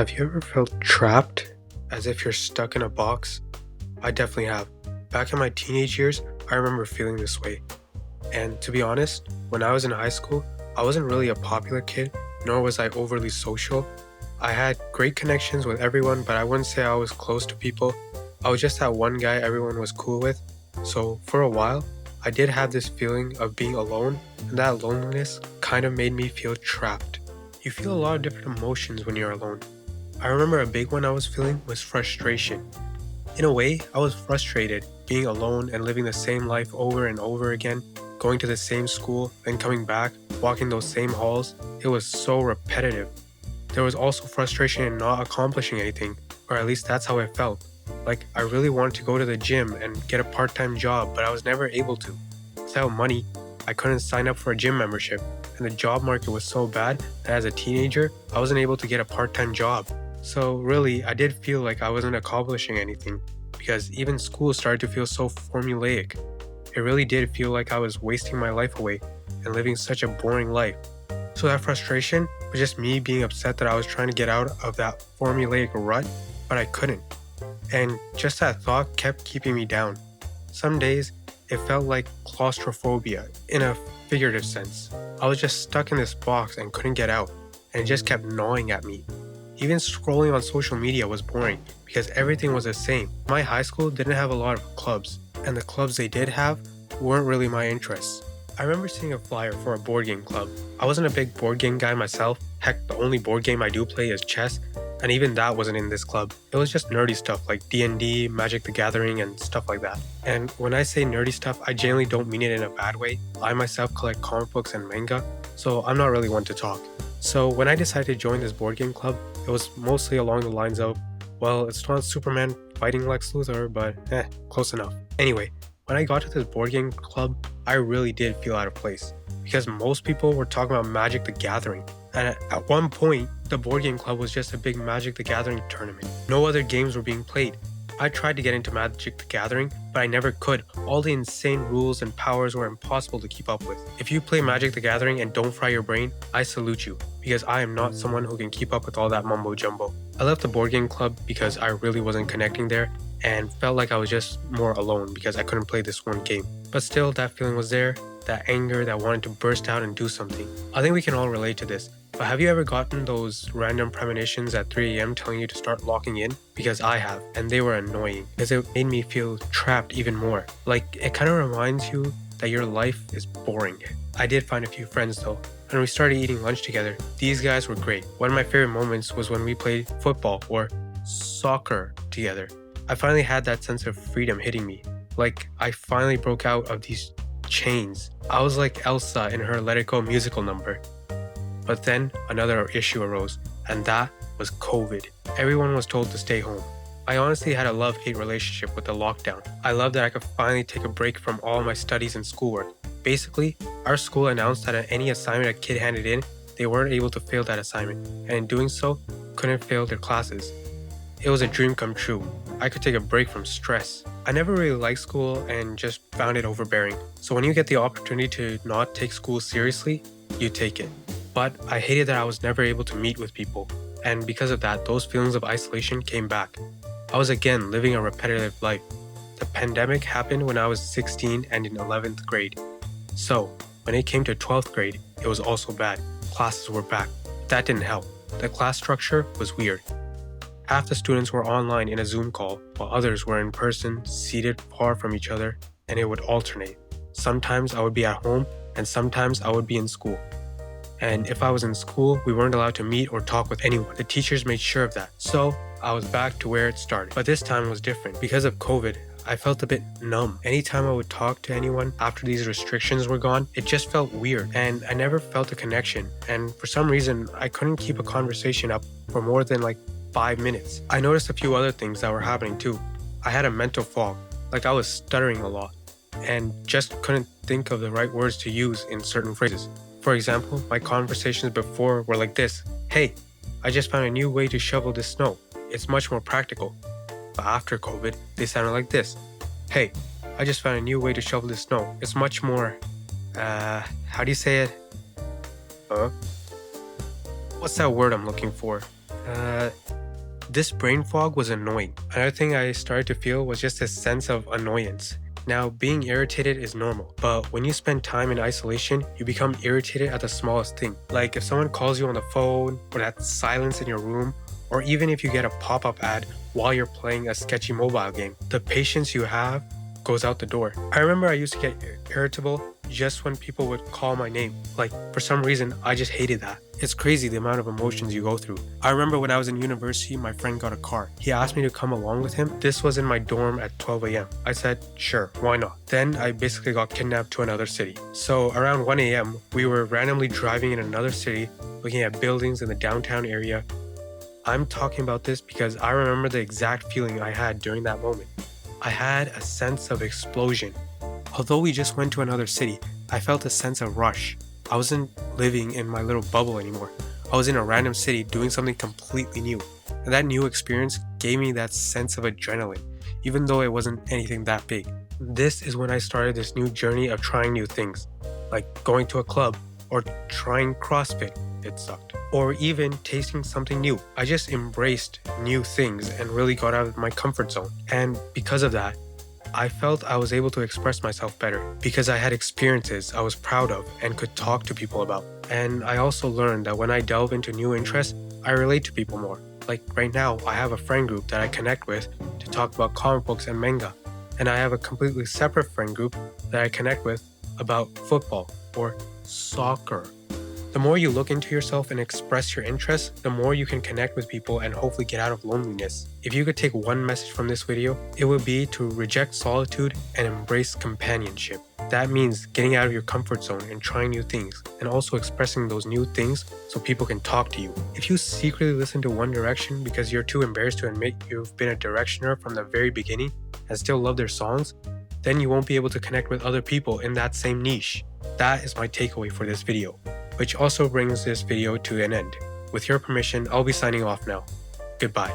Have you ever felt trapped, as if you're stuck in a box? I definitely have. Back in my teenage years, I remember feeling this way. And to be honest, when I was in high school, I wasn't really a popular kid, nor was I overly social. I had great connections with everyone, but I wouldn't say I was close to people. I was just that one guy everyone was cool with. So for a while, I did have this feeling of being alone, and that loneliness kind of made me feel trapped. You feel a lot of different emotions when you're alone. I remember a big one I was feeling was frustration. In a way, I was frustrated being alone and living the same life over and over again, going to the same school, then coming back, walking those same halls. It was so repetitive. There was also frustration in not accomplishing anything, or at least that's how I felt. Like, I really wanted to go to the gym and get a part-time job, but I was never able to. Without money, I couldn't sign up for a gym membership, and the job market was so bad that as a teenager, I wasn't able to get a part-time job. So really, I did feel like I wasn't accomplishing anything, because even school started to feel so formulaic. It really did feel like I was wasting my life away and living such a boring life. So that frustration was just me being upset that I was trying to get out of that formulaic rut, but I couldn't. And just that thought kept keeping me down. Some days, it felt like claustrophobia in a figurative sense. I was just stuck in this box and couldn't get out, and it just kept gnawing at me. Even scrolling on social media was boring because everything was the same. My high school didn't have a lot of clubs, and the clubs they did have weren't really my interests. I remember seeing a flyer for a board game club. I wasn't a big board game guy myself. Heck, the only board game I do play is chess, and even that wasn't in this club. It was just nerdy stuff like D&D, Magic the Gathering, and stuff like that. And when I say nerdy stuff, I generally don't mean it in a bad way. I myself collect comic books and manga, so I'm not really one to talk. So when I decided to join this board game club, it was mostly along the lines of, well, it's not Superman fighting Lex Luthor, but close enough. Anyway, when I got to this board game club, I really did feel out of place, because most people were talking about Magic the Gathering, and at one point, the board game club was just a big Magic the Gathering tournament. No other games were being played. I tried to get into Magic the Gathering, but I never could. All the insane rules and powers were impossible to keep up with. If you play Magic the Gathering and don't fry your brain, I salute you, because I am not someone who can keep up with all that mumbo jumbo. I left the board game club because I really wasn't connecting there and felt like I was just more alone because I couldn't play this one game. But still, that feeling was there, that anger that wanted to burst out and do something. I think we can all relate to this. But have you ever gotten those random premonitions at 3 a.m. telling you to start locking in? Because I have, and they were annoying, because it made me feel trapped even more. Like, it kind of reminds you that your life is boring. I did find a few friends though, and we started eating lunch together. These guys were great. One of my favorite moments was when we played football or soccer together. I finally had that sense of freedom hitting me. Like, I finally broke out of these chains. I was like Elsa in her Let It Go musical number. But then another issue arose, and that was COVID. Everyone was told to stay home. I honestly had a love-hate relationship with the lockdown. I loved that I could finally take a break from all my studies and schoolwork. Basically, our school announced that any assignment a kid handed in, they weren't able to fail that assignment, and in doing so, couldn't fail their classes. It was a dream come true. I could take a break from stress. I never really liked school and just found it overbearing. So when you get the opportunity to not take school seriously, you take it. But I hated that I was never able to meet with people, and because of that, those feelings of isolation came back. I was again living a repetitive life. The pandemic happened when I was 16 and in 11th grade. So, when it came to 12th grade, it was also bad. Classes were back. That didn't help. The class structure was weird. Half the students were online in a Zoom call, while others were in person, seated far from each other, and it would alternate. Sometimes I would be at home, and sometimes I would be in school. And if I was in school, we weren't allowed to meet or talk with anyone. The teachers made sure of that. So I was back to where it started. But this time was different. Because of COVID, I felt a bit numb. Anytime I would talk to anyone after these restrictions were gone, it just felt weird. And I never felt a connection. And for some reason, I couldn't keep a conversation up for more than 5 minutes. I noticed a few other things that were happening too. I had a mental fog. Like, I was stuttering a lot and just couldn't think of the right words to use in certain phrases. For example, my conversations before were like this: "Hey, I just found a new way to shovel the snow. It's much more practical." But after COVID, they sounded like this: "Hey, I just found a new way to shovel the snow. It's much more, how do you say it? What's that word I'm looking for? This brain fog was annoying. Another thing I started to feel was just a sense of annoyance. Now, being irritated is normal, but when you spend time in isolation, you become irritated at the smallest thing. Like if someone calls you on the phone, or that silence in your room, or even if you get a pop-up ad while you're playing a sketchy mobile game. The patience you have goes out the door. I remember I used to get irritable just when people would call my name. Like, for some reason, I just hated that. It's crazy the amount of emotions you go through. I remember when I was in university, my friend got a car. He asked me to come along with him. This was in my dorm at 12 a.m. I said, sure, why not? Then I basically got kidnapped to another city. So around 1 a.m., we were randomly driving in another city, looking at buildings in the downtown area. I'm talking about this because I remember the exact feeling I had during that moment. I had a sense of explosion. Although we just went to another city, I felt a sense of rush. I wasn't living in my little bubble anymore. I was in a random city doing something completely new. And that new experience gave me that sense of adrenaline, even though it wasn't anything that big. This is when I started this new journey of trying new things, like going to a club or trying CrossFit. It sucked. Or even tasting something new. I just embraced new things and really got out of my comfort zone. And because of that, I felt I was able to express myself better because I had experiences I was proud of and could talk to people about. And I also learned that when I delve into new interests, I relate to people more. Like right now, I have a friend group that I connect with to talk about comic books and manga. And I have a completely separate friend group that I connect with about football or soccer. The more you look into yourself and express your interests, the more you can connect with people and hopefully get out of loneliness. If you could take one message from this video, it would be to reject solitude and embrace companionship. That means getting out of your comfort zone and trying new things, and also expressing those new things so people can talk to you. If you secretly listen to One Direction because you're too embarrassed to admit you've been a Directioner from the very beginning and still love their songs, then you won't be able to connect with other people in that same niche. That is my takeaway for this video, which also brings this video to an end. With your permission, I'll be signing off now. Goodbye.